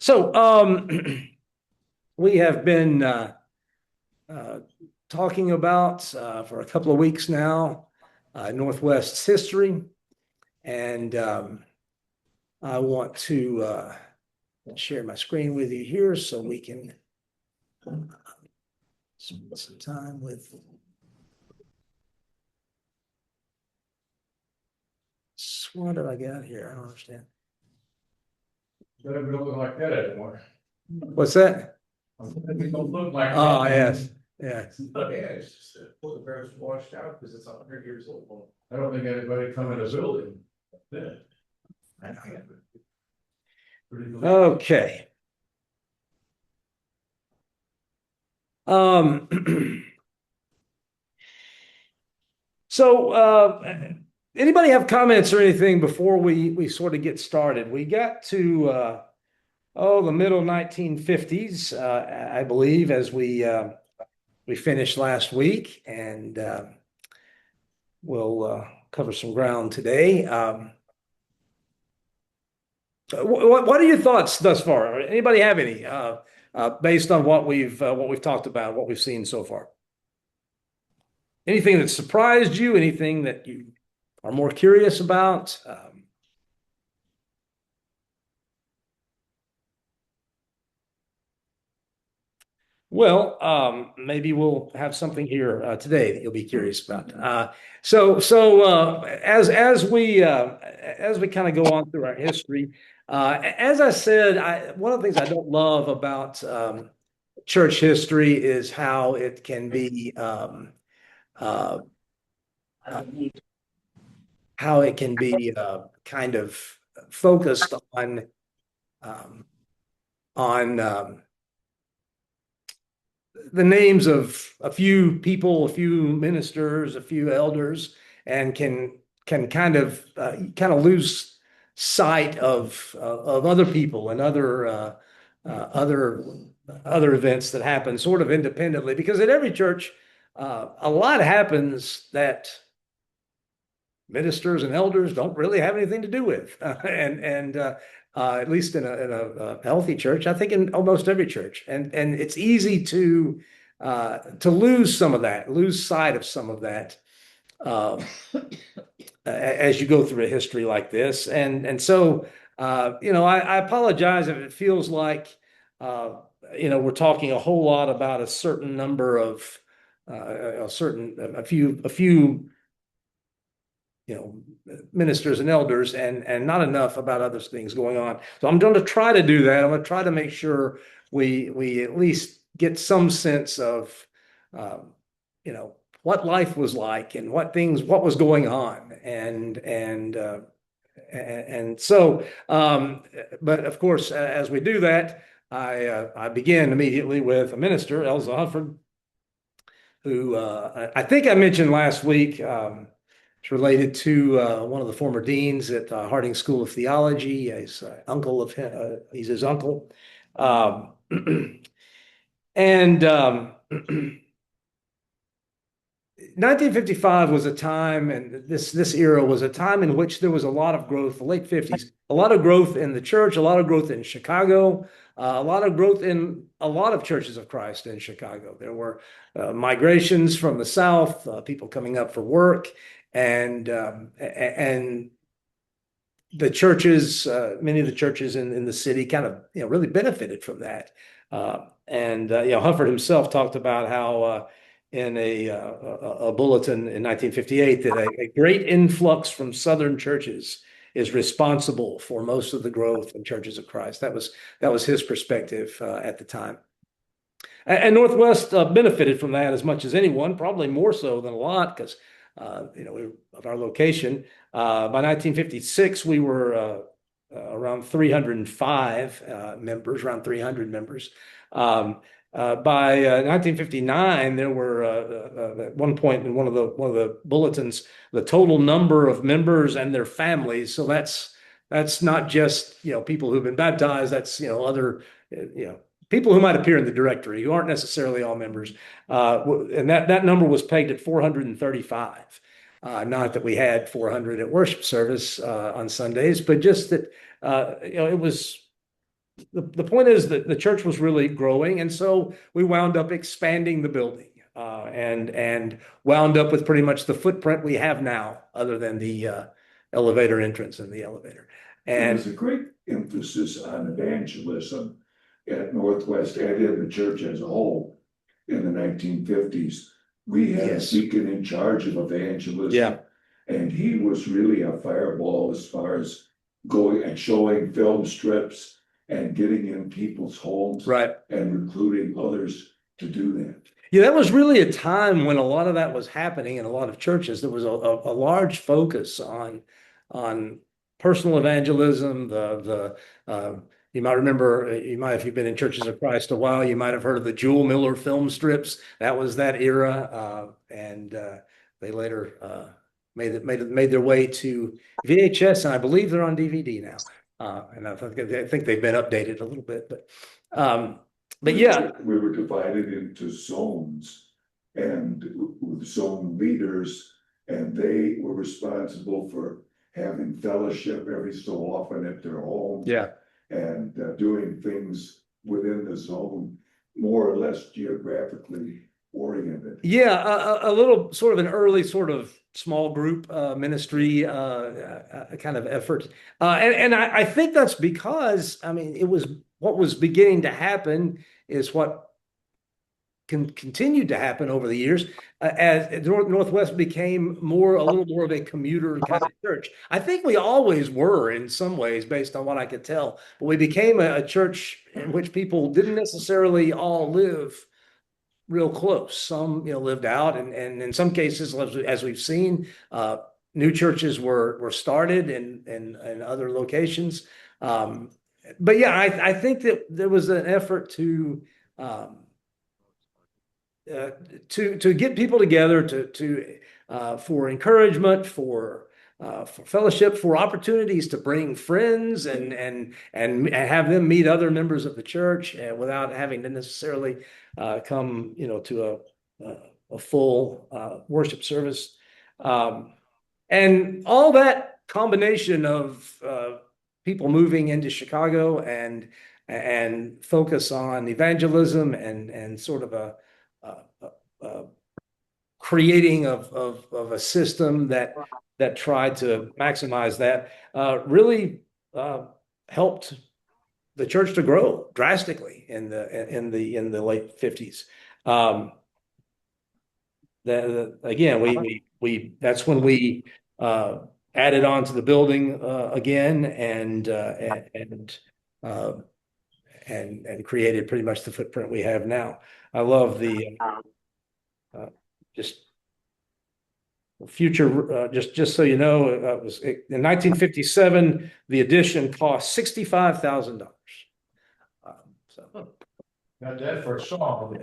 So, we have been uh, talking about for a couple of weeks now Northwest's history, and I want to share my screen with you here so we can spend some time with. What did I got here? I don't understand. Doesn't look like that anymore. What's that? It don't look like. Oh, that. yes, yes. Yeah, it's just that photographs washed out because it's 100 years old. I don't think anybody come in a building then. Okay. So, anybody have comments or anything before we sort of get started? We got to the middle 1950s, I believe, as we finished last week, and we'll cover some ground today. What are your thoughts thus far? Anybody have any based on what we've talked about, what we've seen so far? Anything that surprised you? Anything that you are more curious about? Well, maybe we'll have something here today that you'll be curious about. As we kind of go on through our history, as I said, one of the things I don't love about church history is how it can be uh, kind of focused um, on the names of a few people, a few ministers, a few elders, and can kind of lose sight of other people and other other events that happen sort of independently. Because at every church, a lot happens that ministers and elders don't really have anything to do with, and at least in a healthy church, I think in almost every church, and it's easy to lose some of that, lose sight of some of that uh, as you go through a history like this, and so I apologize if it feels like we're talking a whole lot about a certain number of a few ministers and elders, and not enough about other things going on. So I'm going to try to do that. I'm going to try to make sure we at least get some sense of um, what life was like and what was going on, and so but of course, as we do that, I begin immediately with a minister, Elza Hufford, who I think I mentioned last week. It's related to one of the former deans at Harding School of Theology. He's uncle of him. He's his uncle, and 1955 was a time, and this era was a time in which there was a lot of growth. The late 50s, a lot of growth in the church, a lot of growth in Chicago, a lot of growth in a lot of churches of Christ in Chicago. There were migrations from the South, people coming up for work, and the churches, many of the churches in the city, kind of really benefited from that. Hufford himself talked about how in a bulletin in 1958 that a great influx from Southern churches is responsible for most of the growth in churches of Christ. That was his perspective at the time. And Northwest benefited from that as much as anyone, probably more so than a lot, because of our location. By 1956, we were around 305 members, around 300 members. By 1959, there were at one point in one of the bulletins, the total number of members and their families. So that's not just people who've been baptized. That's other people who might appear in the directory who aren't necessarily all members. And that number was pegged at 435. Not that we had 400 at worship service on Sundays, but just that it was the point is that the church was really growing, and so we wound up expanding the building, and wound up with pretty much the footprint we have now, other than the elevator entrance and the elevator. There was And a great emphasis on evangelism at Northwest and in the church as a whole in the 1950s. We had a Yes. deacon in charge of evangelism. Yeah. And he was really a fireball as far as going and showing film strips and getting in people's homes right. and recruiting others to do that. Yeah, that was really a time when a lot of that was happening in a lot of churches. There was a large focus on personal evangelism. You might remember, if you've been in Churches of Christ a while, you might have heard of the Jewel Miller film strips. That was that era, and they later made their way to VHS, and I believe they're on DVD now. And I think they've been updated a little bit, but yeah. We were divided into zones and with zone leaders, and they were responsible for having fellowship every so often at their home. Yeah. And doing things within the zone, more or less geographically oriented. Yeah, a little sort of an early sort of small group ministry kind of effort. And I think that's because, I mean, it was what was beginning to happen is what continued to happen over the years as Northwest became a little more of a commuter kind of church. I think we always were in some ways, based on what I could tell, but we became a church in which people didn't necessarily all live real close. Some, lived out, and in some cases, as we've seen, new churches were started in other locations. But yeah, I think that there was an effort to get people together for encouragement, for fellowship, for opportunities to bring friends and have them meet other members of the church without having to necessarily come, to a full worship service. And all that combination of people moving into Chicago and focus on evangelism and sort of a creating of a system that tried to maximize that really helped the church to grow drastically in the late 50s. Again, we that's when we added on to the building again and created pretty much the footprint we have now. I love the just future, just so you know, it was in 1957, the addition cost $65,000. Got that for a song.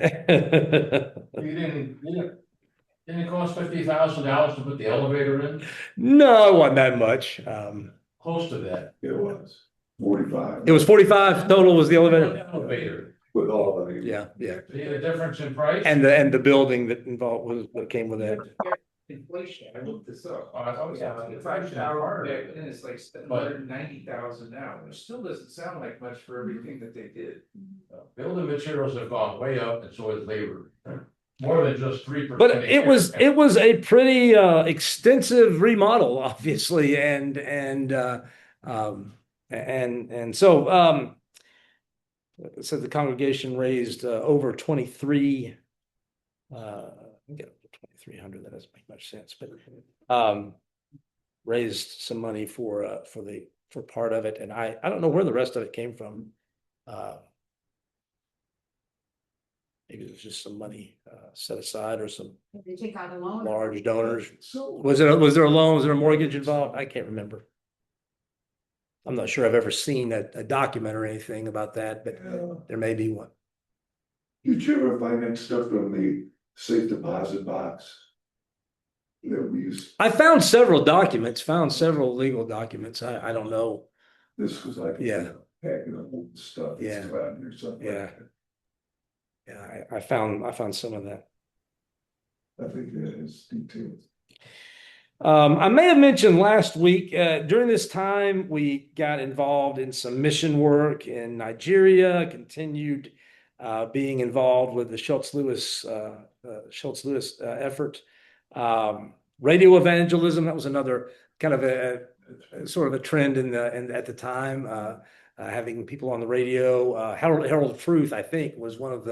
Didn't it cost $50,000 to put the elevator in? No, it wasn't that much. Close to that. It was 45. It was 45 total was the elevator. Elevator. With all of it. Yeah. See the difference in price? And the building that came with that. Inflation, I looked this up. Inflation hour, and it's like $790,000 now, it still doesn't sound like much for everything that they did. Building materials have gone way up, and so has labor. More than just 3%. But it was a pretty extensive remodel, obviously, and so so the congregation raised over 23. Get up to 2,300. That doesn't make much sense, but raised some money for part of it, and I don't know where the rest of it came from. Maybe it was just some money set aside or some Did they take out a loan? large donors. So Was there a loan? Was there a mortgage involved? I can't remember. I'm not sure I've ever seen a document or anything about that, but there may be one. did you ever find that stuff from the safe deposit box? That we used, I found several legal documents. I don't know. this was like. Yeah. Packing of old stuff. Yeah. It's around here somewhere. Yeah. Yeah, I found some of that. I think that is detailed. I may have mentioned last week, during this time, we got involved in some mission work in Nigeria, continued being involved with the Schultz-Lewis effort. Radio evangelism, that was another kind of a sort of a trend at the time, having people on the radio. Herald of Truth, I think, was one of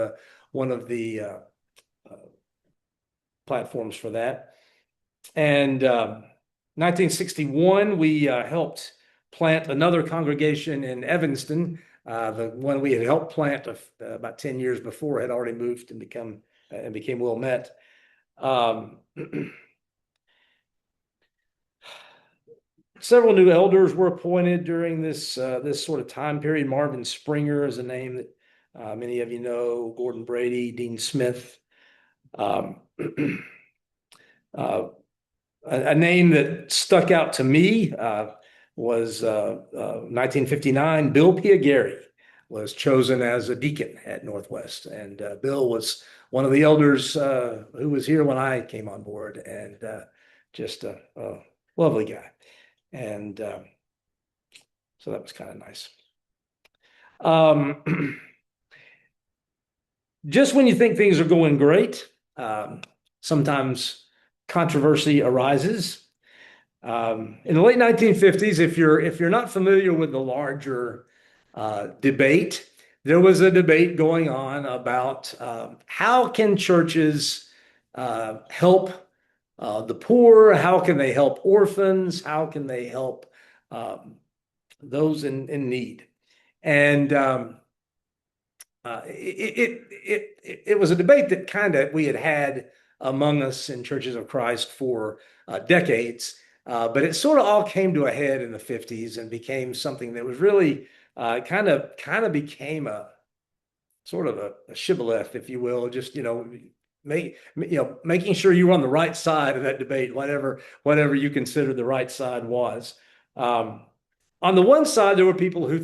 the platforms for that. And 1961, we helped plant another congregation in Evanston. The one we had helped plant about 10 years before had already moved and became Wilmette. Several new elders were appointed during this sort of time period. Marvin Springer is a name that many of you know. Gordon Brady, Dean Smith. A name that stuck out to me was 1959. Bill Piagari was chosen as a deacon at Northwest, and Bill was one of the elders who was here when I came on board, and just a lovely guy. And so that was kind of nice. Just when you think things are going great, sometimes controversy arises. In the late 1950s, if you're not familiar with the larger debate, there was a debate going on about how can churches help the poor? How can they help orphans? How can they help those in need? And it was a debate that kind of we had among us in Churches of Christ for decades, but it sort of all came to a head in the 50s and became something that was really kind of became a sort of a shibboleth, if you will, just making sure you were on the right side of that debate, whatever you considered the right side was. On the one side, there were people who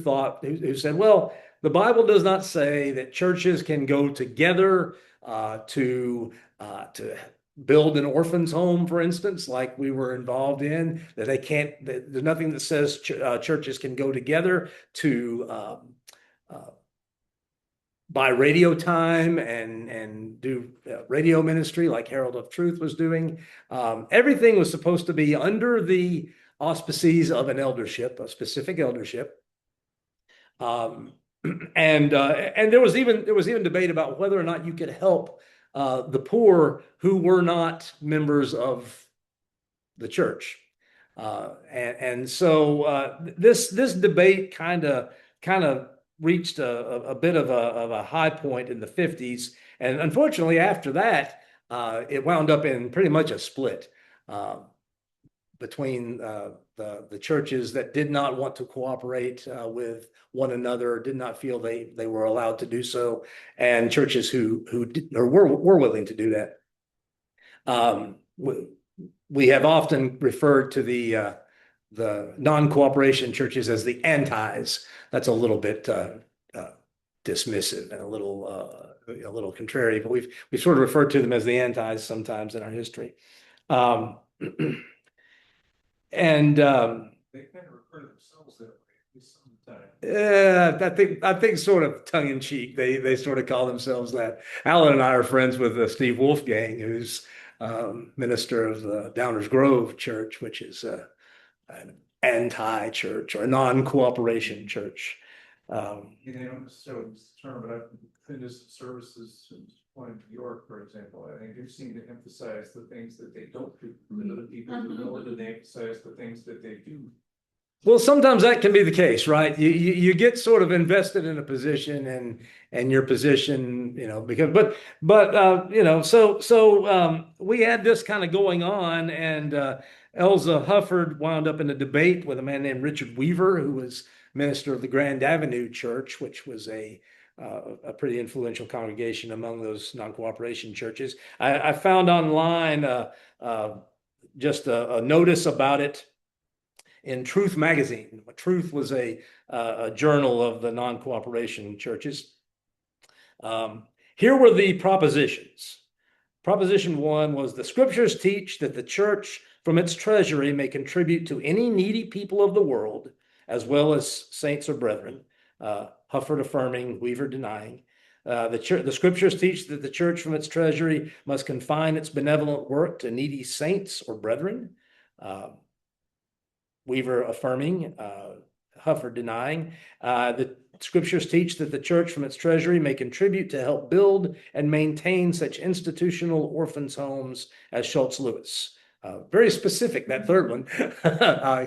said, well, the Bible does not say that churches can go together to build an orphan's home, for instance, like we were involved in, that they can't, there's nothing that says churches can go together to buy radio time and do radio ministry like Herald of Truth was doing. Everything was supposed to be under the auspices of an eldership, a specific eldership. And there was even debate about whether or not you could help the poor who were not members of the church. And so this debate kind of reached a bit of a high point in the 50s. And unfortunately, after that, it wound up in pretty much a split between the churches that did not want to cooperate with one another, did not feel they were allowed to do so, and churches who were willing to do that. We have often referred to the non-cooperation churches as the antis. That's a little bit dismissive and a little contrary, but we've sort of referred to them as the antis sometimes in our history. And They kind of refer to themselves that way sometimes. I think sort of tongue in cheek, they sort of call themselves that. Alan and I are friends with Steve Wolfgang, who's minister of the Downers Grove Church, which is an anti-church or a non-cooperation church. They don't necessarily use the term, but I've been to some services in New York, for example. I think they seem to emphasize the things that they don't do. And other people who know it, they emphasize the things that they do. Well, sometimes that can be the case, right? You get sort of invested in a position and your position, because so we had this kind of going on, and Elza Hufford wound up in a debate with a man named Richard Weaver, who was minister of the Grand Avenue Church, which was a pretty influential congregation among those non-cooperation churches. I found online just a notice about it in Truth magazine. Truth was a journal of the non-cooperation churches. Here were the propositions. Proposition 1 was the scriptures teach that the church from its treasury may contribute to any needy people of the world, as well as saints or brethren. Hufford affirming, Weaver denying. The scriptures teach that the church from its treasury must confine its benevolent work to needy saints or brethren. Weaver affirming, Hufford denying. The scriptures teach that the church from its treasury may contribute to help build and maintain such institutional orphans' homes as Schultz Lewis. Very specific, that third one.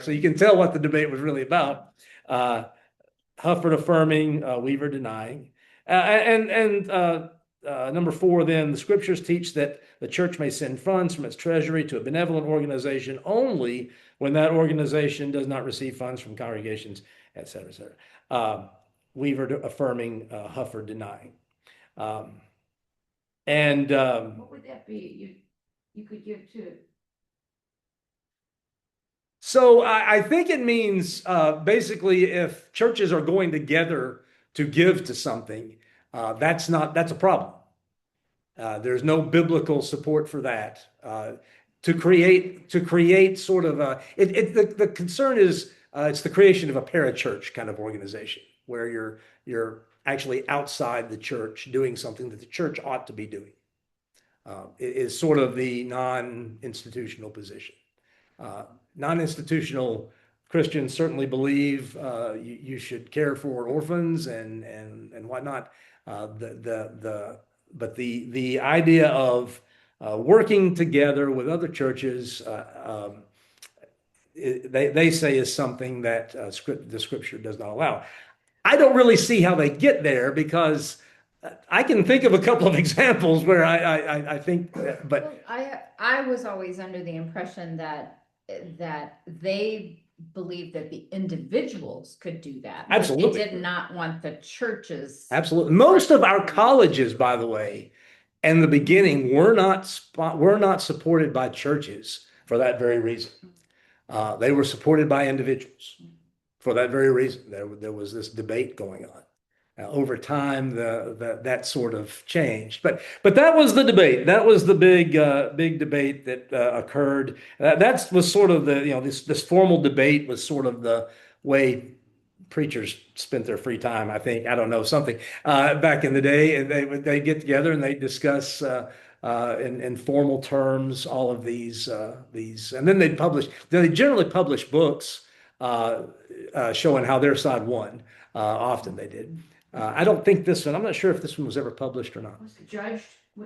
So you can tell what the debate was really about. Hufford affirming, Weaver denying. Number 4, then, the scriptures teach that the church may send funds from its treasury to a benevolent organization only when that organization does not receive funds from congregations, et cetera, et cetera. Weaver affirming, Hufford denying. What would that be? You could give to. So I think it means basically if churches are going together to give to something, that's a problem. There's no biblical support for that. To create sort of the concern is it's the creation of a parachurch kind of organization where you're actually outside the church doing something that the church ought to be doing. It is sort of the non-institutional position. Non-institutional Christians certainly believe you should care for orphans and whatnot. But the idea of working together with other churches, they say is something that the scripture does not allow. I don't really see how they get there because I can think of a couple of examples where I think, but I was always under the impression that they believed that the individuals could do that. Absolutely. They did not want the churches. Absolutely. Most of our colleges, by the way, in the beginning, were not supported by churches for that very reason. They were supported by individuals for that very reason. There was this debate going on. Over time, that sort of changed, but that was the debate. That was the big debate that occurred. That was sort of this formal debate was sort of the way preachers spent their free time. I think, I don't know, something back in the day, and they get together and they discuss in formal terms all of these, and then they generally publish books showing how their side won. Often they did. I don't think this one, I'm not sure if this one was ever published or not. Was it judged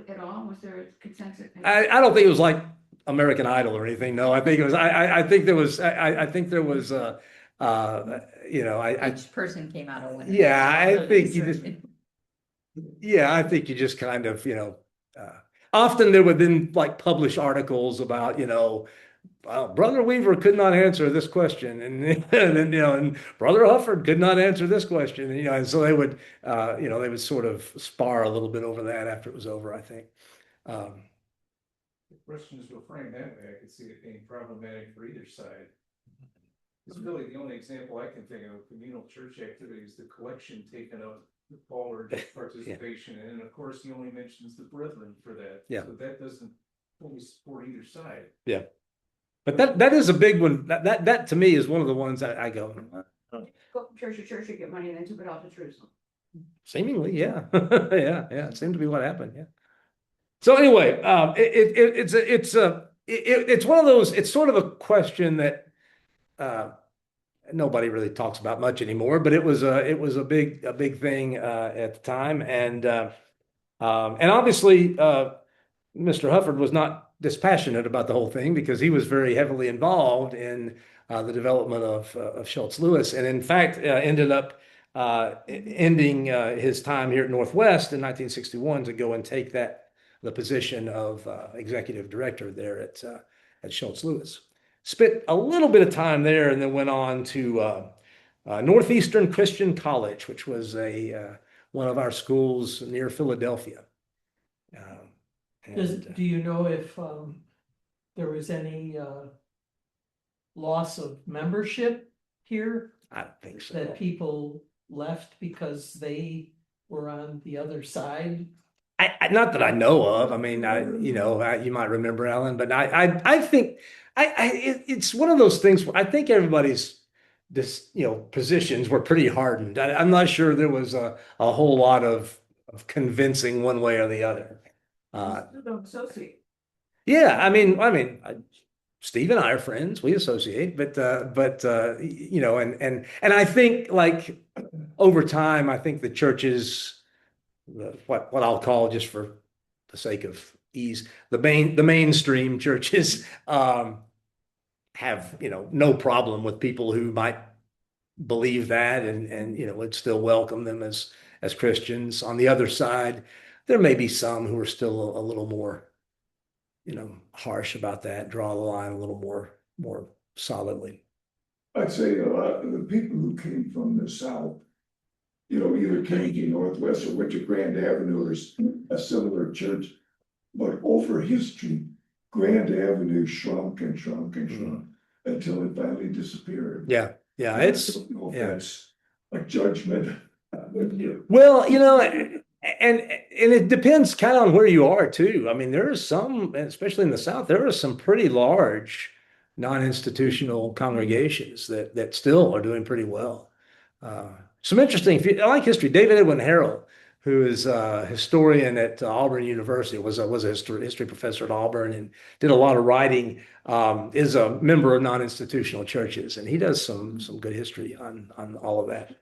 at all? Was there a consensus? I don't think it was like American Idol or anything. No, I think it was, I think there was, I think there was, Each person came out a winner. Yeah, I think you just kind of, often they would then like publish articles about, Brother Weaver could not answer this question, and then and Brother Hufford could not answer this question, and so they would sort of spar a little bit over that after it was over, I think. The questions were framed that way, I could see it being problematic for either side. It's really the only example I can think of communal church activities, the collection taken up, the Pollard participation, and of course he only mentions the brethren for that. Yeah. So that doesn't fully support either side. Yeah. But that is a big one. That to me is one of the ones I go. Go from church to church, you get money, and then took it off to Jerusalem. Seemingly, yeah, yeah. It seemed to be what happened. Yeah. So anyway, it's one of those. It's sort of a question that nobody really talks about much anymore. But it was a big thing at the time, and obviously Mr. Hufford was not dispassionate about the whole thing because he was very heavily involved in the development of Schultz Lewis, and in fact ended up ending his time here at Northwest in 1961 to go and take the position of executive director there at Schultz Lewis. Spent a little bit of time there and then went on to Northeastern Christian College, which was one of our schools near Philadelphia. Do you know if there was any loss of membership here? I don't think so. That people left because they were on the other side not that I know of. I mean, you might remember Ellen, but I think it's one of those things where I think everybody's positions were pretty hardened. I'm not sure there was a whole lot of convincing one way or the other. Don't associate. Yeah, Steve and I are friends. We associate, and I think like over time, I think the churches, what I'll call just for the sake of ease, the mainstream churches, have no problem with people who might believe that and would still welcome them as Christians. On the other side, there may be some who are still a little more harsh about that, draw the line a little more solidly. I'd say a lot of the people who came from the South, either came to Northwest or went to Grand Avenue or a similar church. But over history, Grand Avenue shrunk and shrunk and shrunk until it finally disappeared. Yeah, I it's don't know if yeah. that's a judgment. Well, and it depends kind of on where you are too. I mean, there are some, especially in the South, there are some pretty large non-institutional congregations that still are doing pretty well. Some interesting, if you I like history, David Edwin Harrell, who is a historian at Auburn University, was a history professor at Auburn and did a lot of writing, is a member of non-institutional churches, and he does some good history on all of that.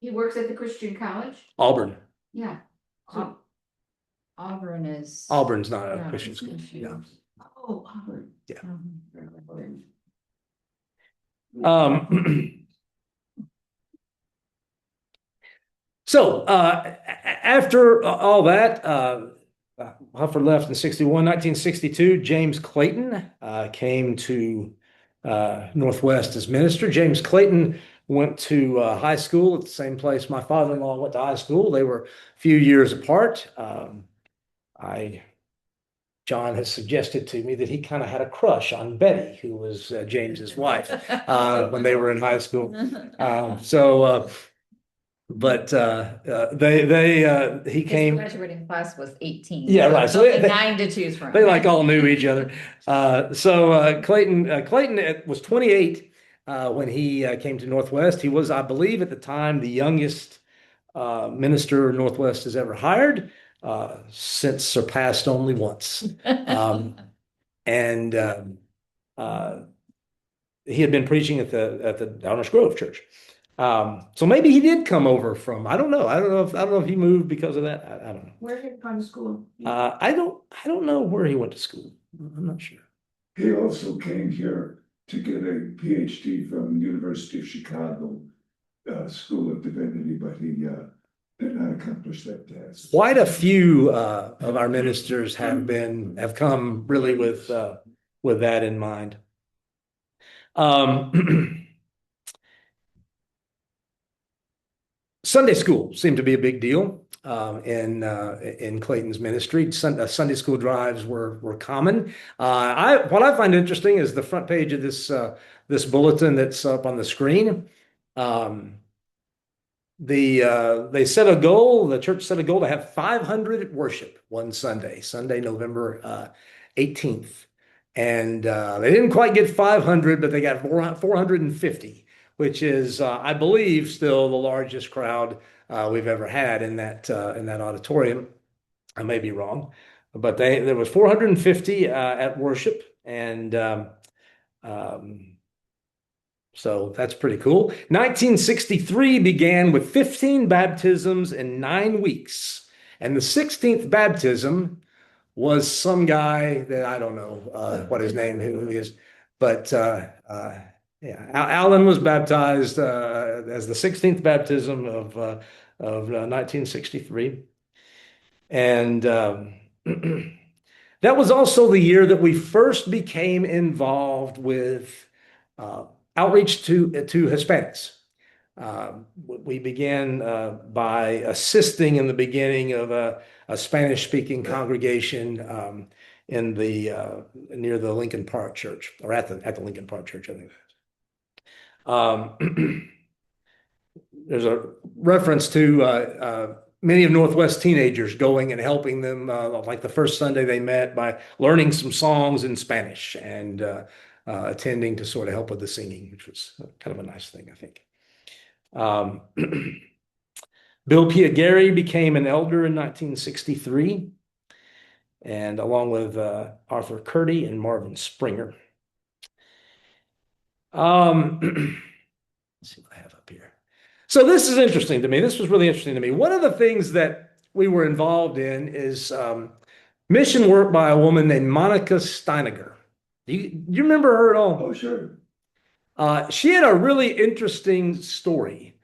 He works at the Christian college? Auburn. Yeah. So- Auburn is. Auburn's not a Yeah, Christian it's school. confused. Yeah. Oh, Auburn. Um, so after all that, Hufford left in 1962. James Clayton came to Northwest as minister. James Clayton went to high school at the same place my father-in-law went to high school. They were a few years apart. John has suggested to me that he kind of had a crush on Betty, who was James's wife, when they were in high school. He His came. graduating class was 18. Yeah, right. So only they- 9 to choose from. They like all knew each other. Clayton was 28 when he came to Northwest. He was, I believe, at the time, the youngest minister Northwest has ever hired, since surpassed only once. And he had been preaching at the Downers Grove Church. So maybe he did come over from, I don't know. I don't know if he moved because of that. I don't know. Where did he go to school? I don't know where he went to school. I'm not sure. He also came here to get a PhD from the University of Chicago School of Divinity, but he did not accomplish that task. Quite a few of our ministers have come really with that in mind. Sunday school seemed to be a big deal in Clayton's ministry. Sunday school drives were common. What I find interesting is the front page of this bulletin that's up on the screen. The church set a goal to have 500 at worship one Sunday, November 18th. And they didn't quite get 500, but they got 450, which is, I believe, still the largest crowd we've ever had in that auditorium. I may be wrong, but there was 450 at worship, and so that's pretty cool. 1963 began with 15 baptisms in 9 weeks. And the 16th baptism was some guy that I don't know what his name who he is, but Alan was baptized as the 16th baptism of 1963. And that was also the year that we first became involved with outreach to Hispanics. We began by assisting in the beginning of a Spanish-speaking congregation in near the Lincoln Park Church, or at the Lincoln Park Church, I think. There's a reference to many of Northwest teenagers going and helping them, like the first Sunday they met by learning some songs in Spanish and attending to sort of help with the singing, which was kind of a nice thing, I think. Bill Piagari became an elder in 1963, and along with Arthur Curdy and Marvin Springer. Let's see what I have up here. So this is interesting to me. This was really interesting to me. One of the things that we were involved in is mission work by a woman named Monica Steiniger. Do you remember her at all? Oh, sure. She had a really interesting story.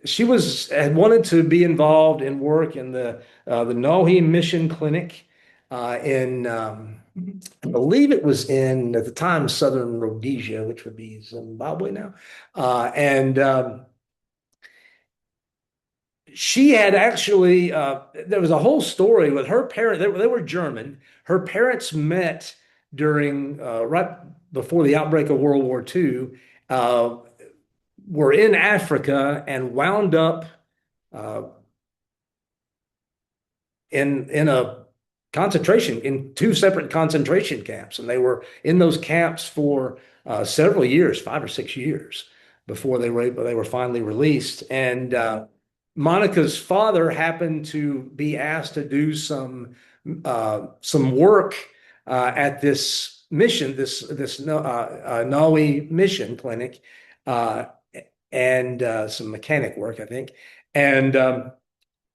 She had wanted to be involved in work in the Nohi Mission Clinic in I believe it was in, at the time, Southern Rhodesia, which would be Zimbabwe now. She had actually, there was a whole story with her parents. They were German. Her parents met during, right before the outbreak of World War II, were in Africa and wound up in two separate concentration camps. And they were in those camps for several years, 5 or 6 years, before they were finally released. And Monica's father happened to be asked to do some work at this mission, this Nawi mission clinic, and some mechanic work, I think. And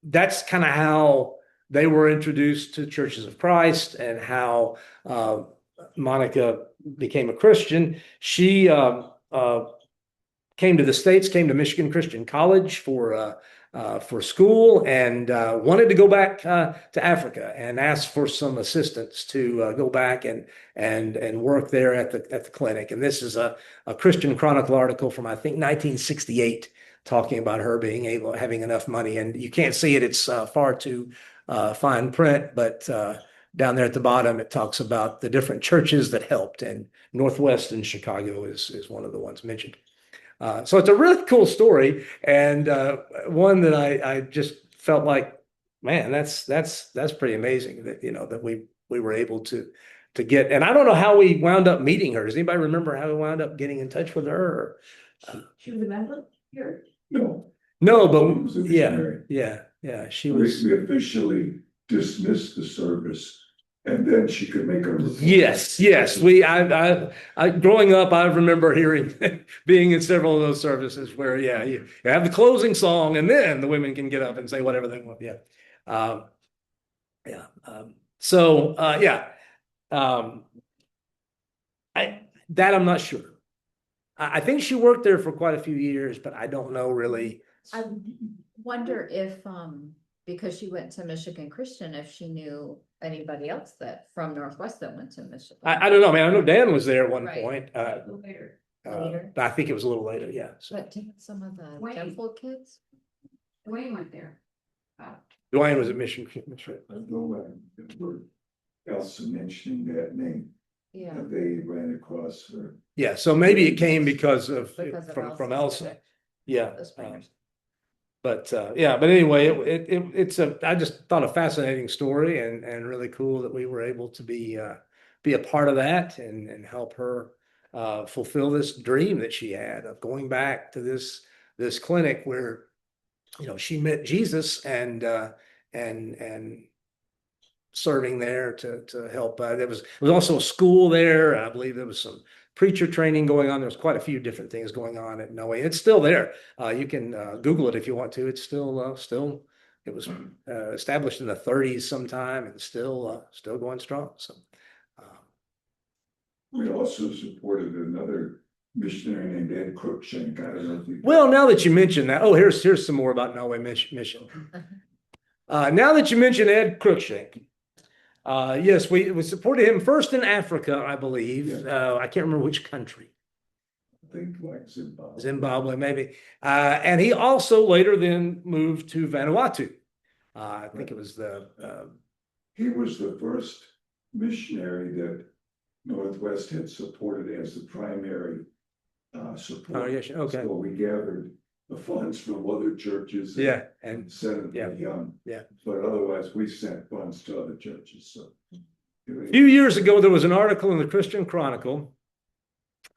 that's kind of how they were introduced to Churches of Christ and how Monica became a Christian. She came to the States, came to Michigan Christian College for school, and wanted to go back to Africa, and asked for some assistance to go back and work there at the clinic. And this is a Christian Chronicle article from, I think, 1968, talking about her having enough money. And you can't see it; it's far too fine print, but down there at the bottom it talks about the different churches that helped, and Northwest in Chicago is one of the ones mentioned. So it's a really cool story, and one that I just felt like, man, that's pretty amazing that, that we were able to get. And I don't know how we wound up meeting her. Does anybody remember how we wound up getting in touch with her? She was a member here. No, No, She was a but yeah, missionary. she was. we officially dismissed the service, and then she could make a report. Yes. I growing up, I remember hearing, being in several of those services where, you have the closing song, and then the women can get up and say whatever they want. Yeah. I'm not sure. I think she worked there for quite a few years, but I don't know really. I wonder if, because she went to Michigan Christian, if she knew anybody else from Northwest that went to Michigan. I don't know. I mean, I know Dan was there at one Right. point. Later. Later. I think it was a little later. Yeah. So But didn't some of the Wait. Temple kids? Dwayne went there. Dwayne was at Mission. I know Elsa mentioning that name, Yeah. that they ran across her. Yeah. So maybe it came because of from Elsa. Elsa. Yeah. The Springers. But anyway, I just thought a fascinating story, and really cool that we were able to be a part of that and help her fulfill this dream that she had of going back to this clinic where, she met Jesus and serving there to help. There was also a school there. I believe there was some preacher training going on. There's quite a few different things going on at Noe. It's still there. You can Google it if you want to. It's still it was established in the 30s sometime, and still going strong. So We also supported another missionary named Ed Cruikshank. I don't know if you. well, now that you mention that, here's some more about Noe Mission. Now that you mention Ed Cruikshank. Yes, we supported him first in Africa, I believe. I can't remember which country. I think like Zimbabwe. Zimbabwe, maybe. And he also later then moved to Vanuatu. I think it was He was the first missionary that Northwest had supported as the primary support. congregation. Okay. So we gathered the funds from other churches. Yeah, and And sent it yeah, to him. yeah. But otherwise, we sent funds to other churches, so. a few years ago, there was an article in the Christian Chronicle.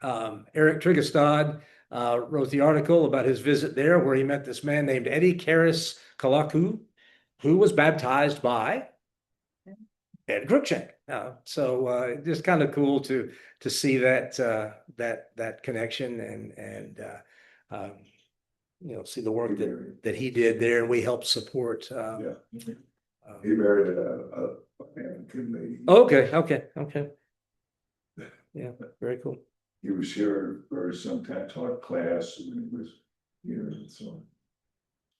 Eric Trigastad wrote the article about his visit there, where he met this man named Eddie Karis Kalaku, who was baptized by Ed Cruikshank. So just kind of cool to see that that connection and see the work that he did there, and we helped support. Yeah. He married a American lady. Okay. Yeah, very cool. He was here for some time, taught class when he was here and so on.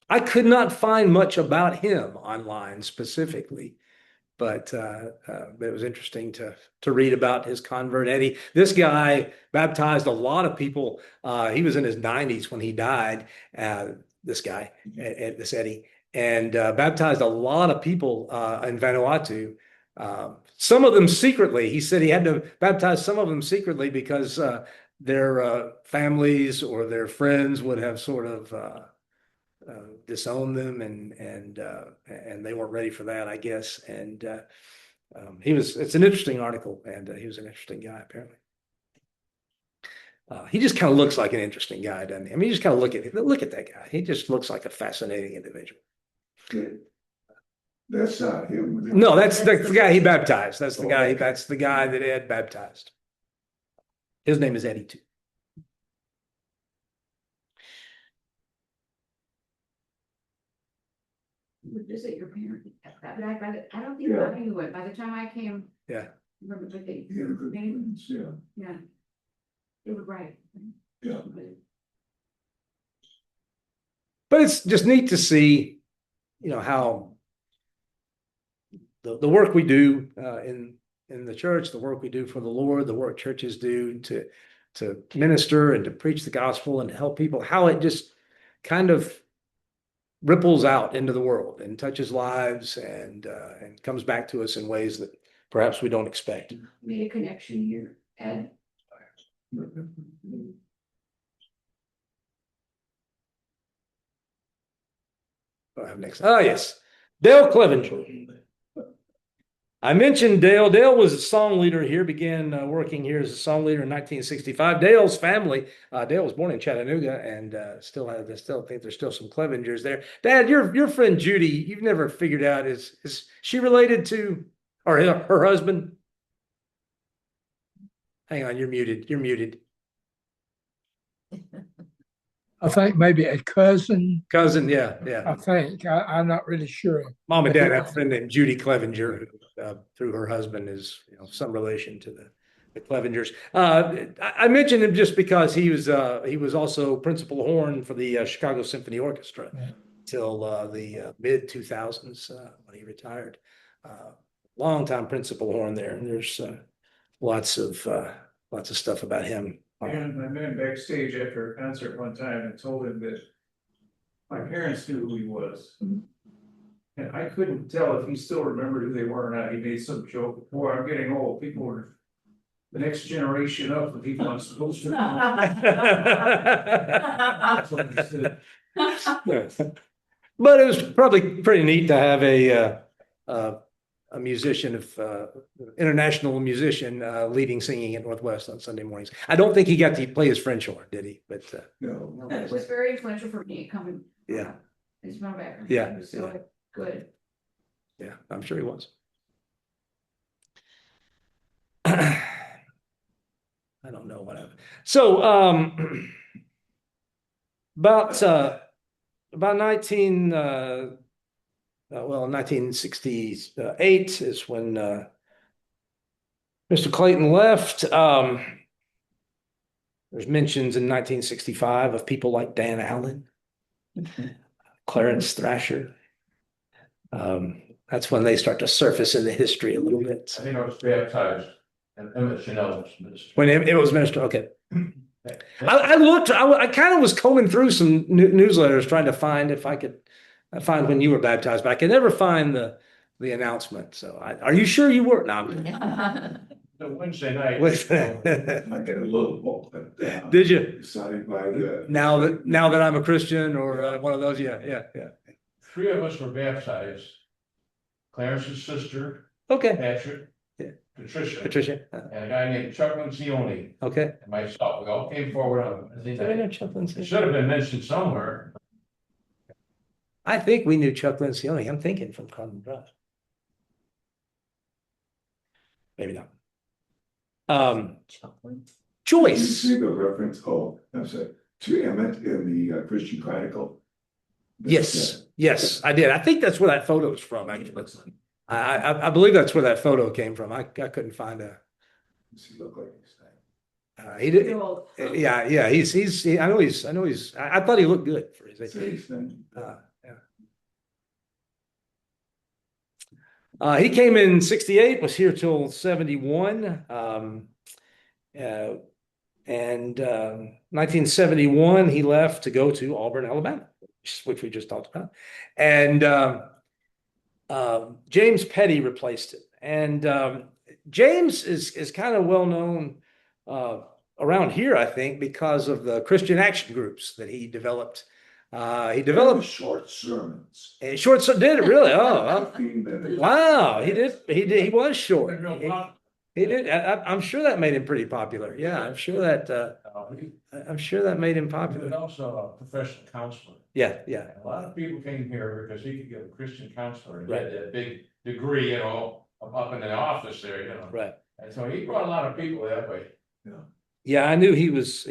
I could not find much about him online specifically, but it was interesting to read about his convert, Eddie. This guy baptized a lot of people. He was in his 90s when he died. This guy, this Eddie, and baptized a lot of people in Vanuatu. Some of them secretly. He said he had to baptize some of them secretly because their families or their friends would have sort of disowned them, and they weren't ready for that, I guess. And it's an interesting article, and he was an interesting guy, apparently. He just kind of looks like an interesting guy, doesn't he? I mean, you just kind of look at that guy. He just looks like a fascinating individual. Yeah. That's not him. No, that's the guy he baptized. That's the guy that Ed baptized. His name is Eddie too. Would visit your parents. I don't think Yeah. I knew it. By the time I came. Yeah. Remember, but they, He had a good friends, yeah, yeah. They would write. yeah. But it's just neat to see, how the work we do in the church, the work we do for the Lord, the work churches do to minister and to preach the gospel and to help people, how it just kind of ripples out into the world and touches lives and comes back to us in ways that perhaps we don't expect. Made a connection here, Ed. What I have next? Oh, yes. Dale Clevenger. I mentioned Dale. Dale was a song leader here, began working here as a song leader in 1965. Dale's family, Dale was born in Chattanooga and still think there's still some Clevengers there. Dad, your friend Judy, you've never figured out, is she related to, or her husband? Hang on, you're muted. I think maybe a cousin. Cousin, yeah. I think I'm not really sure. Mom and dad have a friend named Judy Clevenger, who, through her husband, is some relation to the Clevengers. I mentioned him just because he was also principal horn for the Chicago Symphony Orchestra till the mid 2000s when he retired. Longtime principal horn there, and there's lots of stuff about him. And I met him backstage after a concert one time and told him that my parents knew who he was. And I couldn't tell if he still remembered who they were or not. He made some joke, boy, I'm getting old. People are the next generation up the people I'm supposed to. That's what he said. But it was probably pretty neat to have a musician, international musician, leading singing at Northwest on Sunday mornings. I don't think he got to play his French horn, did he? But No. It was very influential for me coming. Yeah. It's my background. Yeah, It was so good. yeah, I'm sure he was. I don't know what happened. So about 1968 is when Mr. Clayton left. There's mentions in 1965 of people like Dan Allen, Clarence Thrasher. That's when they start to surface in the history a little bit. I think I was baptized and Emmett Chanel was minister. When it was minister, okay. I looked, I kind of was combing through some newsletters trying to find if I could find when you were baptized, but I could never find the announcement. So are you sure you were? No, The Wednesday night. I get a little booklet down. Did you? Signed by the. Now that I'm a Christian or one of those, yeah. Three of us were baptized. Clarence's sister, Okay, Patrick. Yeah. Patricia. Patricia. And a guy named Chuck Lencioni Okay. and myself. We all came forward on. I think Did I know it Chuck Lencioni? should have been mentioned somewhere. I think we knew Chuck Lencioni. I'm thinking from Carmen Drive. Maybe not. Chocolate. You Joyce. see the reference, oh, I'm sorry, to Emmett in the Christian Chronicle? Yes, I did. I think that's where that photo is from, actually. I believe that's where that photo came from. I couldn't find a. Does he look like he's saying? He did. Yeah. I know he's. I thought he looked good for his age. Say his name. He came in 68, was here till 71. And 1971, he left to go to Auburn, Alabama, which we just talked about. And James Petty replaced him. And James is kind of well known around here, I think, because of the Christian action groups that he developed. He developed Short sermons. did it really? Oh, 15 minutes. wow. He did. He was short. He did. I'm sure that made him pretty popular. Yeah, I'm sure that made him He was popular. also a professional counselor. Yeah. And a lot of people came here because he could get a Christian counselor and Right. had that big degree, up in the office there. Right. And so he brought a lot of people that way. Yeah, I knew he was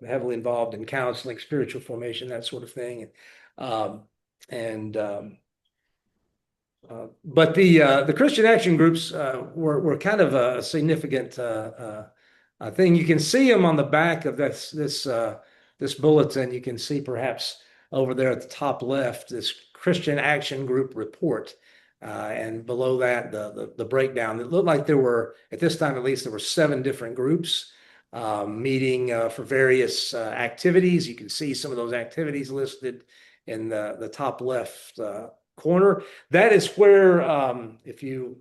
heavily involved in counseling, spiritual formation, that sort of thing. But the Christian action groups were kind of a significant thing. You can see them on the back of this bulletin. You can see perhaps over there at the top left this Christian Action Group report, and below that the breakdown. It looked like there were, at this time at least, there were 7 different groups meeting for various activities. You can see some of those activities listed in the top left corner. That is where, if you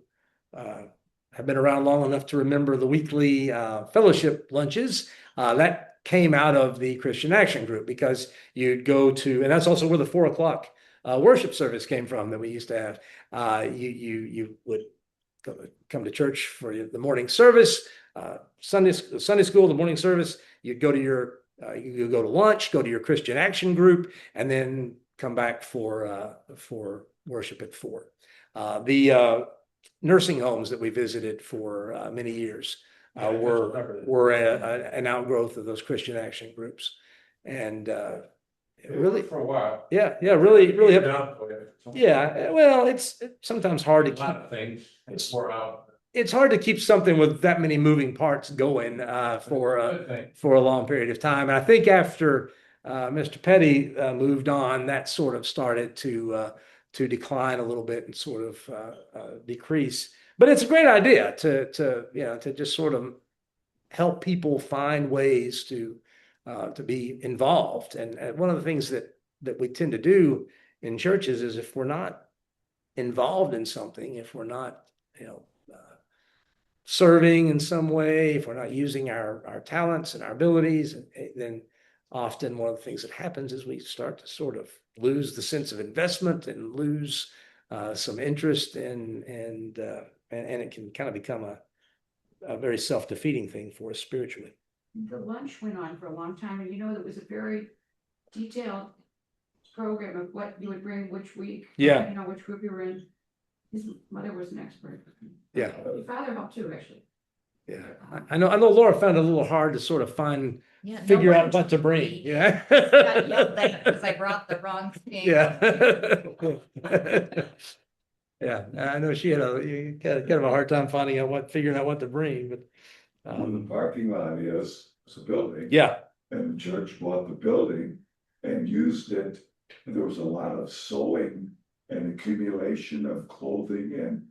have been around long enough to remember the weekly fellowship lunches, that came out of the Christian Action Group, because you'd go to, and that's also where the 4 o'clock worship service came from that we used to have. You would come to church for the morning service, Sunday school, the morning service. You'd go to you go to lunch, go to your Christian Action Group, and then come back for worship at 4. The nursing homes that we visited for many years were an outgrowth of those Christian Action Groups, and really For a while. really Down for you. yeah. Well, it's sometimes hard to A lot of things. It's wore out. it's hard to keep something with that many moving parts going for Good thing. a long period of time. And I think after Mr. Petty moved on, that sort of started to decline a little bit and sort of decrease. But it's a great idea to just sort of help people find ways to be involved. And one of the things that we tend to do in churches is, if we're not involved in something, if we're not serving in some way, if we're not using our talents and our abilities, then often one of the things that happens is we start to sort of lose the sense of investment and lose some interest and it can kind of become a very self-defeating thing for us spiritually. The lunch went on for a long time, and it was a very detailed program of what you would bring which week. Yeah. Which group you were in. His mother was an expert. Yeah. Your father helped too, actually. Yeah, I know Laura found it a little hard to sort of figure out what to bring. Yeah. Got yelled at because I brought the wrong thing. Yeah. Yeah, I know she had kind of a hard time figuring out what to bring, but When the parking lot is a building. yeah. And the church bought the building and used it. And there was a lot of sewing and accumulation of clothing and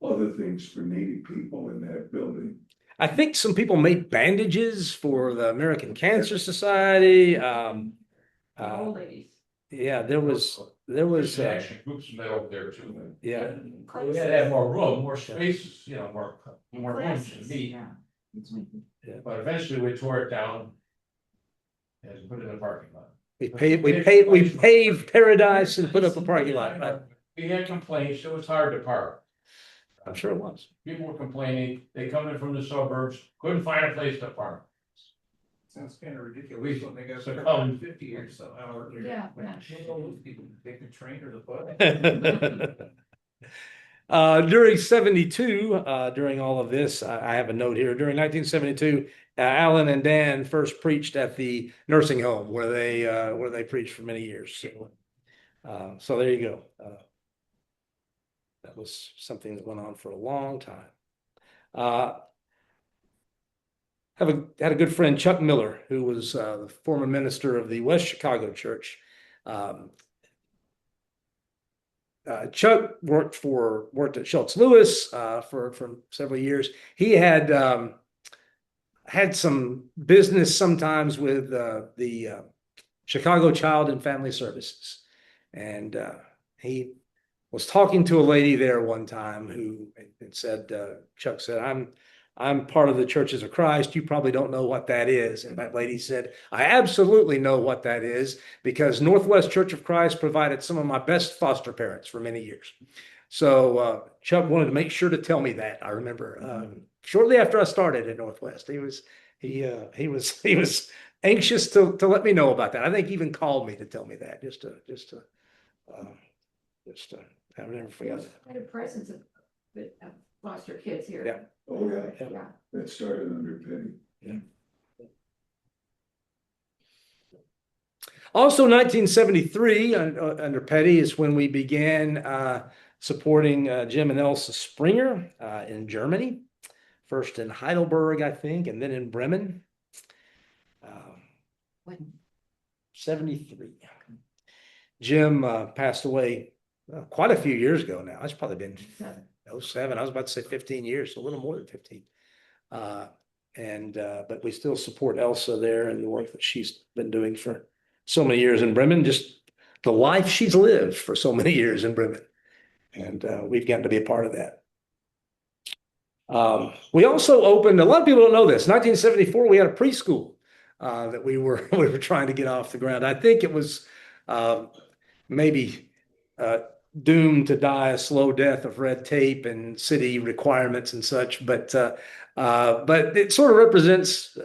other things for needy people in that building. I think some people made bandages for the American Cancer Society. Old ladies. yeah, there was, Christian Action Groups met over there too. yeah, We had to have more room, more spaces, you know, more room to Classes, meet, yeah. but eventually we tore it down. And put it in a parking lot. we paved paradise and put up a parking lot, right? We had complaints, it was hard to park. I'm sure it was. People were complaining, they come in from the suburbs, couldn't find a place to park. Sounds kind of ridiculous when they got So started come- 50 years somehow. Or Yeah, people take the train or the bus. During 72, during all of this, I have a note here. During 1972, Alan and Dan first preached at the nursing home where they preached for many years. So there you go. That was something that went on for a long time. Had a good friend, Chuck Miller, who was the former minister of the West Chicago Church. Chuck worked at Schultz Lewis for several years. He had some business sometimes with the Chicago Child and Family Services, and he was talking to a lady there one time who said, Chuck said, I'm part of the Churches of Christ. You probably don't know what that is. And that lady said, I absolutely know what that is because Northwest Church of Christ provided some of my best foster parents for many years. So Chuck wanted to make sure to tell me that. I remember shortly after I started at Northwest, he was anxious to let me know about that. I think he even called me to tell me that just to I never forget There's that. quite a presence of foster kids here. Yeah. Oh, yeah, Yeah. that started under Penny. Also, 1973 under Petty is when we began supporting Jim and Elsa Springer in Germany, first in Heidelberg, I think, and then in Bremen. When? 73. Jim passed away quite a few years ago now. It's probably been 07. I was about to say 15 years, a little more than 15. But we still support Elsa there and the work that she's been doing for so many years in Bremen, just the life she's lived for so many years in Bremen. And we've gotten to be a part of that. We also opened, a lot of people don't know this, 1974, we had a preschool that we were trying to get off the ground. I think it was maybe doomed to die a slow death of red tape and city requirements and such, but it sort of represents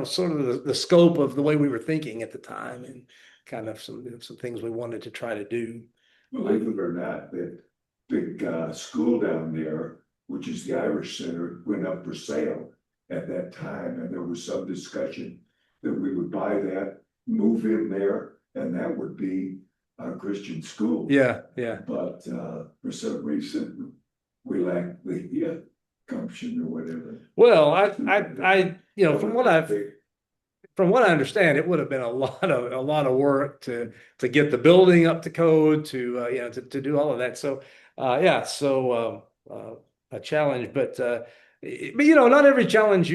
sort of the scope of the way we were thinking at the time and kind of some things we wanted to try to do. Believe it or not, that big school down there, which is the Irish Center, went up for sale at that time, and there was some discussion that we would buy that, move in there, and that would be a Christian school. Yeah. But for some reason, we lacked the gumption or whatever. Well, I from what I understand, it would have been a lot of work to get the building up to code, to do all of that. So a challenge, but not every challenge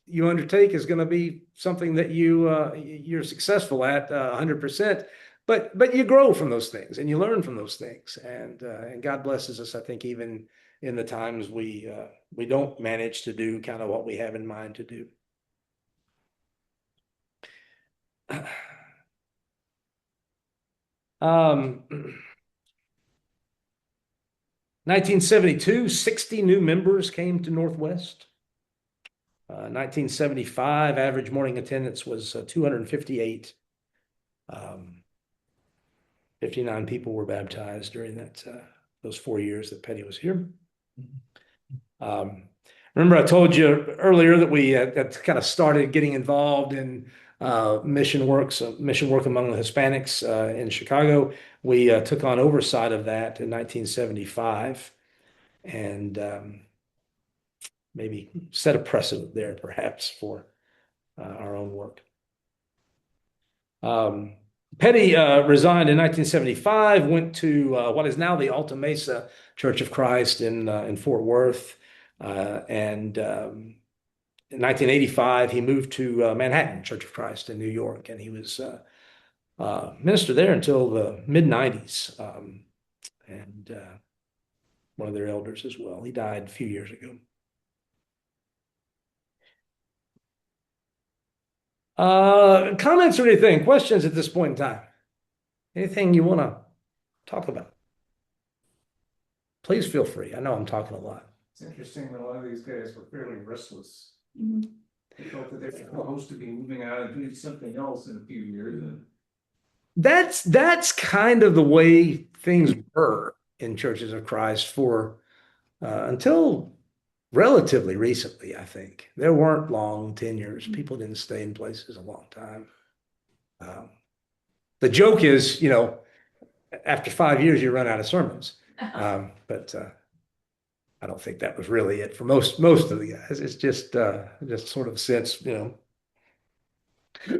you undertake is going to be something that you're successful at 100%. But you grow from those things and you learn from those things, and God blesses us, I think, even in the times we don't manage to do kind of what we have in mind to do. 1972, 60 new members came to Northwest. 1975, average morning attendance was 258. 59 people were baptized during those 4 years that Petty was here. Remember I told you earlier that we had kind of started getting involved in mission work among the Hispanics in Chicago. We took on oversight of that in 1975 and maybe set a precedent there perhaps for our own work. Petty resigned in 1975, went to what is now the Alta Mesa Church of Christ in Fort Worth. In 1985, he moved to Manhattan Church of Christ in New York, and he was minister there until the mid-90s. And one of their elders as well. He died a few years ago. Comments or anything, questions at this point in time? Anything you want to talk about? Please feel free. I know I'm talking a lot. It's interesting that a lot of these guys were fairly restless. Mhm. They felt that they were supposed to be moving out and doing something else in a few years. And That's kind of the way things were in Churches of Christ for until relatively recently, I think. There weren't long tenures. People didn't stay in places a long time. The joke is, after 5 years, you run out of sermons. But I don't think that was really it for most of the guys. It's just sort of a sense,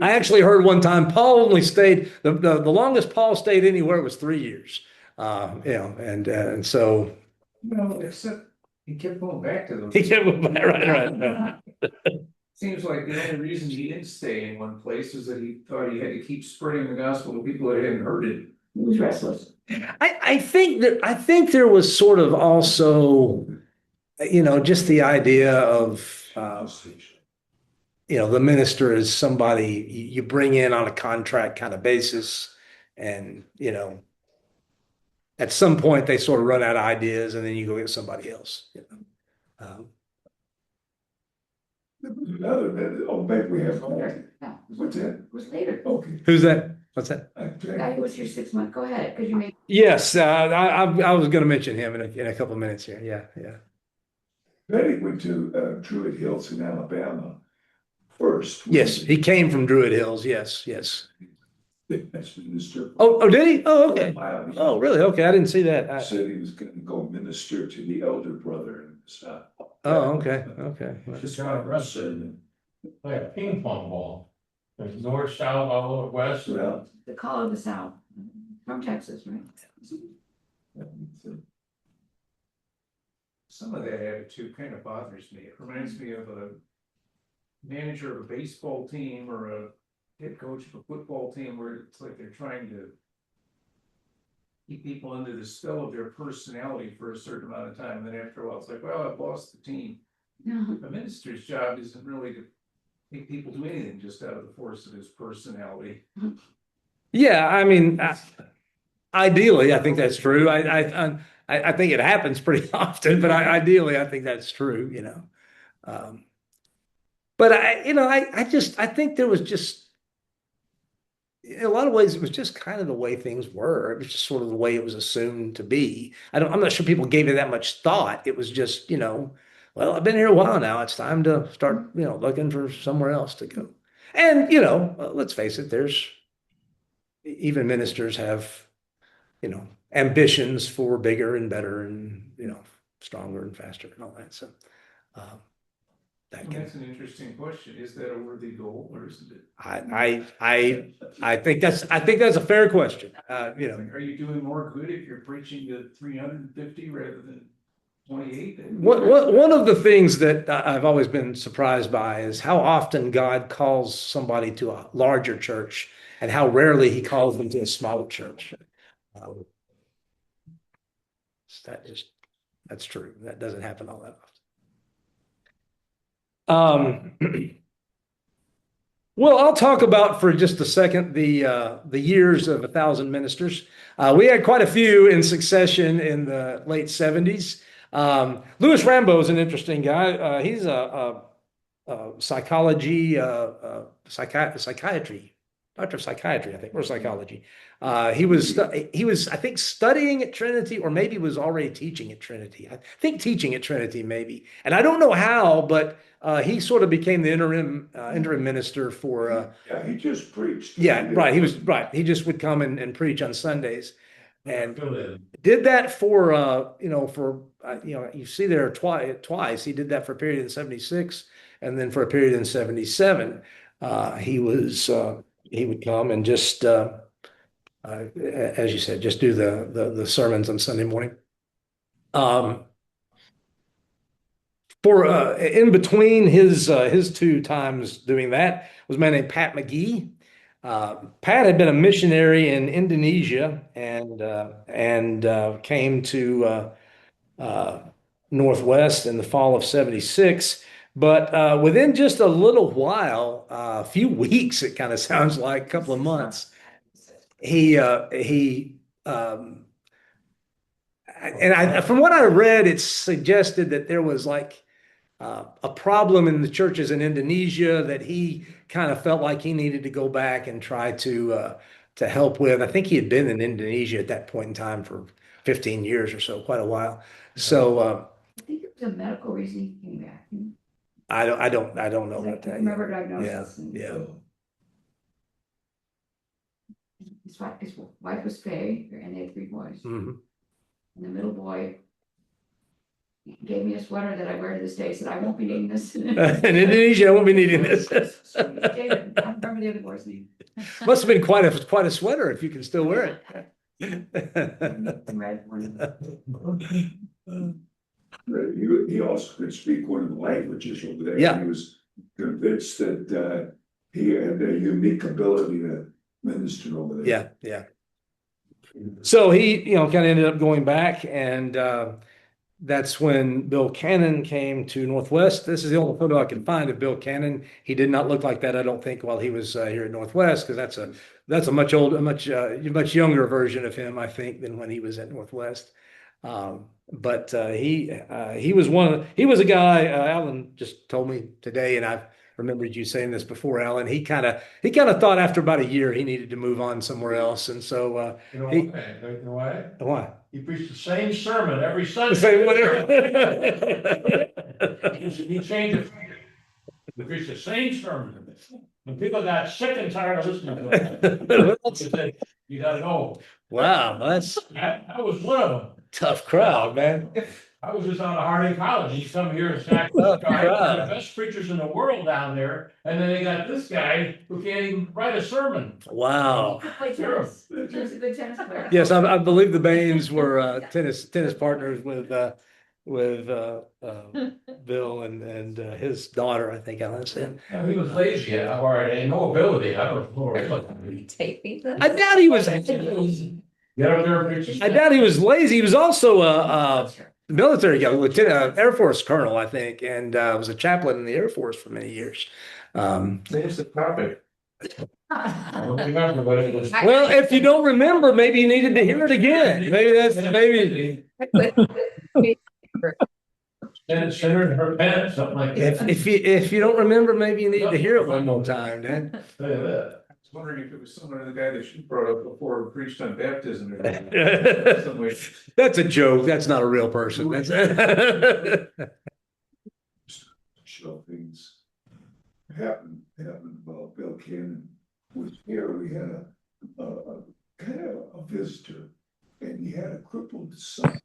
I actually heard one time Paul only stayed the longest Paul stayed anywhere was 3 years. And so except he kept going back to those. he kept right. Seems like the only reason he didn't stay in one place is that he thought he had to keep spreading the gospel to people that hadn't heard it. He was restless. I think there was sort of also, just the idea of the minister is somebody you bring in on a contract kind of basis, and at some point they sort of run out of ideas, and then you go get somebody else. Maybe we have. Yeah, What's that? it was later. Okay. Who's that? What's that? Guy who was here 6 months, go ahead, because you made. Yes, I was going to mention him in a couple of minutes here. Yeah. Betty went to Druid Hills in Alabama first. Yes, he came from Druid Hills. Yes. That's minister. Oh, did he? Oh, okay. Miami. Oh, really? Okay, I didn't see that. Said he was going to go minister to the elder brother in the south. Oh, okay. Just kind of rested. Like a ping pong ball. There's north, south, all over west. Well, The call of the South, from Texas, right? Some of that attitude kind of bothers me. It reminds me of a manager of a baseball team or a head coach of a football team where it's like they're trying to keep people under the spell of their personality for a certain amount of time. And then after a while, it's like, well, I've lost the team. No. A minister's job isn't really to make people do anything just out of the force of his personality. Yeah, I mean, ideally, I think that's true. I think it happens pretty often, but ideally, I think that's true. But I think there was just, in a lot of ways, it was just kind of the way things were. It was just sort of the way it was assumed to be. I'm not sure people gave it that much thought. It was just, well, I've been here a while now. It's time to start, looking for somewhere else to go. And, let's face it, there's even ministers have, ambitions for bigger and better and, stronger and faster and all that. So, That's an interesting question. Is that a worthy goal or isn't it? I think that's a fair question. Are you doing more good if you're preaching to 350 rather than 28? One of the things that I've always been surprised by is how often God calls somebody to a larger church and how rarely he calls them to a smaller church. That's true. That doesn't happen all that often. Well, I'll talk about for just a second the years of 1,000 ministers. We had quite a few in succession in the late 70s. Louis Rambo is an interesting guy. He's a psychology, psychiatry, doctor of psychiatry, I think, or psychology. He was, I think, studying at Trinity, or maybe was already teaching at Trinity. I think teaching at Trinity, maybe. And I don't know how, but he sort of became the interim minister for. Yeah, he just preached. Yeah, right. He was right. He just would come and preach on Sundays, and did that for you see there twice. He did that for a period in '76, and then for a period in '77. He would come and just, as you said, just do the sermons on Sunday morning. In between his two times doing that was a man named Pat McGee. Pat had been a missionary in Indonesia and came to Northwest in the fall of '76. But within just a little while, a few weeks, it kind of sounds like a couple of months, he and from what I read, it suggested that there was like a problem in the churches in Indonesia that he kind of felt like he needed to go back and try to help with. I think he had been in Indonesia at that point in time for 15 years or so, quite a while. So I think it was a medical reason he came back. I don't know about I that. remember Yeah, diagnosis. And yeah. his wife was Faye, and they had 3 boys. Mhm. And the middle boy gave me a sweater that I wear to this day, said, I won't be needing this. In Indonesia, I won't be needing this. David, I don't remember the other boy's name. Must have been quite a sweater if you can still wear it. Red one. He also could speak one of the languages over there. Yeah. He was convinced that he had a unique ability to minister over there. Yeah, yeah. So he, kind of ended up going back, and that's when Bill Cannon came to Northwest. This is the only photo I can find of Bill Cannon. He did not look like that, I don't think, while he was here at Northwest, because that's a much older, much younger version of him, I think, than when he was at Northwest. But he was he was a guy. Alan just told me today, and I've remembered you saying this before, Alan. He kind of thought after about a year he needed to move on somewhere else, and so You know he- why? You know why? why? He preached the same sermon every Sunday. Say whatever. He changed it. He preached the same sermon. When people got sick and tired of listening to it, he said, you gotta go. Wow, that's I was one of them. tough crowd, man. I was just out of Harding College. He's come here and sacked Oh, the guy, one of crap. the best preachers in the world down there. And then they got this guy who can't even write a sermon. Wow. He could play tennis. He was a good tennis player. Yes, I believe the Baines were tennis partners with Bill and his daughter, I think Alan said. Yeah, he was lazy, or had no ability. I don't know. Taping them. I doubt he was. Get up there and preach. I doubt he was lazy. He was also a military guy, lieutenant, Air Force colonel, I think, and was a chaplain in the Air Force for many years. There's the topic. I don't remember, but it was. Well, if you don't remember, maybe you needed to hear it again. Maybe Sinner in her pants, something like that. if you don't remember, maybe you need to hear it one more time, Dan. Tell you that. I was wondering if it was similar to the guy that she brought up before who preached on baptism. or something. That's a joke. That's not a real person. Show things happened about Bill Cannon was here. We had a kind of a visitor, and he had a crippled son,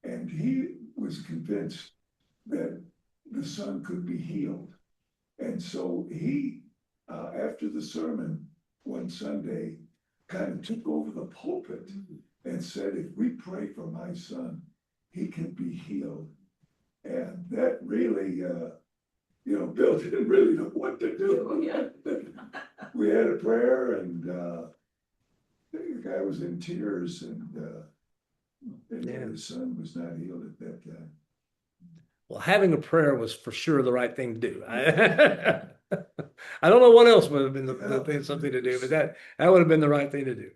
and he was convinced that the son could be healed, and so he, after the sermon one Sunday, kind of took over the pulpit and said, "If we pray for my son, he can be healed." And that really, Bill didn't really know what to do. We had a prayer, and the guy was in tears, and his son was not healed at that time. Well, having a prayer was for sure the right thing to do. I don't know what else would have been the thing, something to do, but that would have been the right thing to do.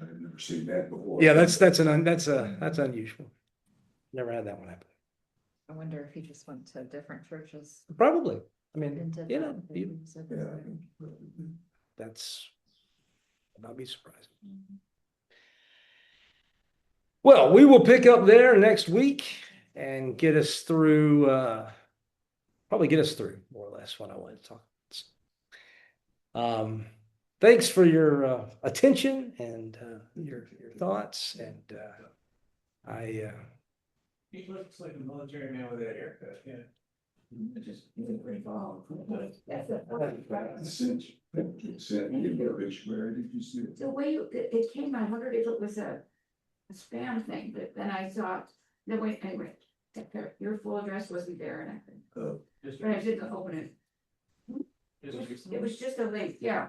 I've never seen that before. Yeah, that's unusual. Never had that one happen. I wonder if he just went to different churches Probably. I mean, and did you know, that. you- Yeah. that's would not be surprising. Well, we will pick up there next week and get us through, probably get us through more or less what I wanted to talk about. Thanks for your attention and your thoughts, and He looks like a military man with that haircut, yeah. Just, he's a great ball. That's it. Cinch, where did you see it? The way it came, I wondered if it was a spam thing, but then I saw, no, wait, anyway, your full address wasn't there, and I couldn't, Oh. but I didn't open it. It was just a link, yeah.